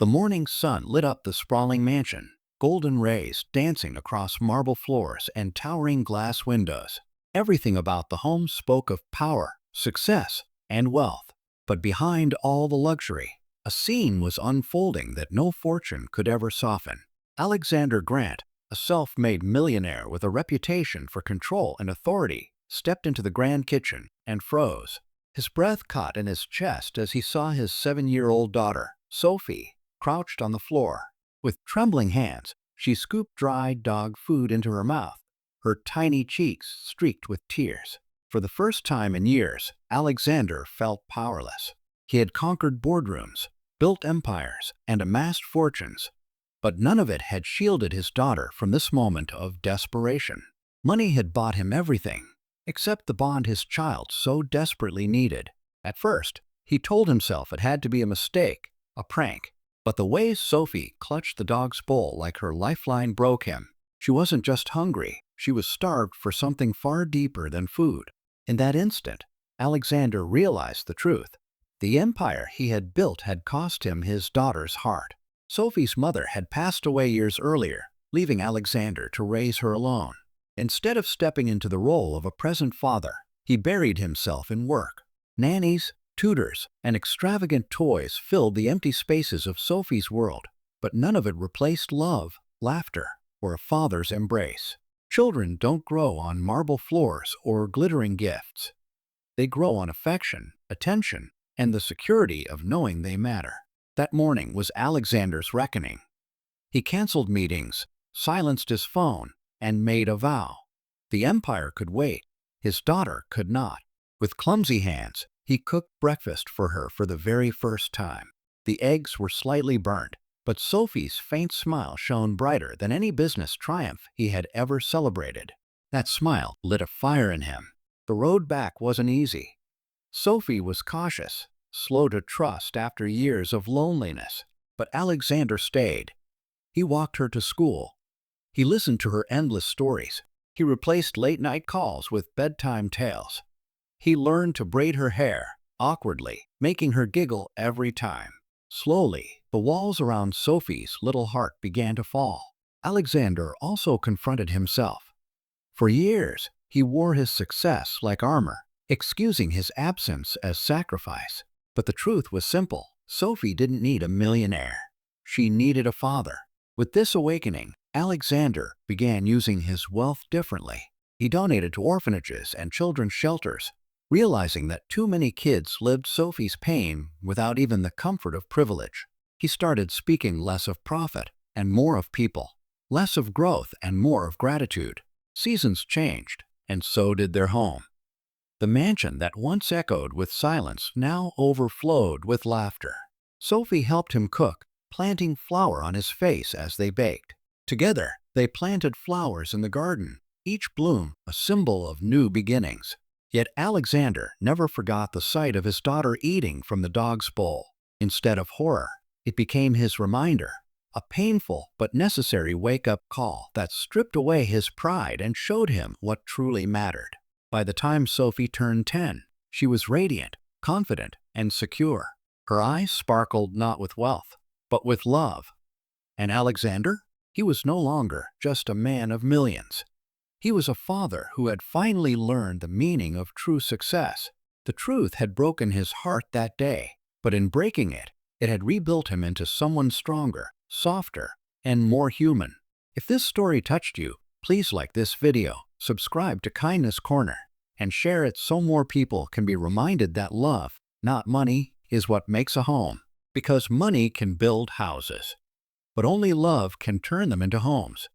The morning sun lit up the sprawling mansion, golden rays dancing across marble floors and towering glass windows. Everything about the home spoke of power, success, and wealth. But behind all the luxury, a scene was unfolding that no fortune could ever soften. Alexander Grant, a self-made millionaire with a reputation for control and authority, stepped into the grand kitchen and froze. His breath caught in his chest as he saw his 7-year-old daughter, Sophie, crouched on the floor. With trembling hands, she scooped dry dog food into her mouth, her tiny cheeks streaked with tears. For the first time in years, Alexander felt powerless. He had conquered boardrooms, built empires, and amassed fortunes, but none of it had shielded his daughter from this moment of desperation. Money had bought him everything, except the bond his child so desperately needed. At first, he told himself it had to be a mistake, a prank. But the way Sophie clutched the dog's bowl like her lifeline broke him. She wasn't just hungry, she was starved for something far deeper than food. In that instant, Alexander realized the truth. The empire he had built had cost him his daughter's heart. Sophie's mother had passed away years earlier, leaving Alexander to raise her alone. Instead of stepping into the role of a present father, he buried himself in work. Nannies, tutors, and extravagant toys filled the empty spaces of Sophie's world, but none of it replaced love, laughter, or a father's embrace. Children don't grow on marble floors or glittering gifts. They grow on affection, attention, and the security of knowing they matter. That morning was Alexander's reckoning. He canceled meetings, silenced his phone, and made a vow. The empire could wait, his daughter could not. With clumsy hands, he cooked breakfast for her for the very first time. The eggs were slightly burnt, but Sophie's faint smile shone brighter than any business triumph he had ever celebrated. That smile lit a fire in him. The road back wasn't easy. Sophie was cautious, slow to trust after years of loneliness, but Alexander stayed. He walked her to school. He listened to her endless stories. He replaced late-night calls with bedtime tales. He learned to braid her hair, awkwardly, making her giggle every time. Slowly, the walls around Sophie's little heart began to fall. Alexander also confronted himself. For years, he wore his success like armor, excusing his absence as sacrifice. But the truth was simple. Sophie didn't need a millionaire. She needed a father. With this awakening, Alexander began using his wealth differently. He donated to orphanages and children's shelters, realizing that too many kids lived Sophie's pain without even the comfort of privilege. He started speaking less of profit and more of people, less of growth and more of gratitude. Seasons changed, and so did their home. The mansion that once echoed with silence now overflowed with laughter. Sophie helped him cook, planting flour on his face as they baked. Together, they planted flowers in the garden, each bloom a symbol of new beginnings. Yet Alexander never forgot the sight of his daughter eating from the dog's bowl. Instead of horror, it became his reminder, a painful but necessary wake-up call that stripped away his pride and showed him what truly mattered. By the time Sophie turned 10, she was radiant, confident, and secure. Her eyes sparkled not with wealth, but with love. And Alexander? He was no longer just a man of millions. He was a father who had finally learned the meaning of true success. The truth had broken his heart that day, but in breaking it, it had rebuilt him into someone stronger, softer, and more human. If this story touched you, please like this video, subscribe to Kindness Corner, and share it so more people can be reminded that love, not money, is what makes a home. Because money can build houses, but only love can turn them into homes.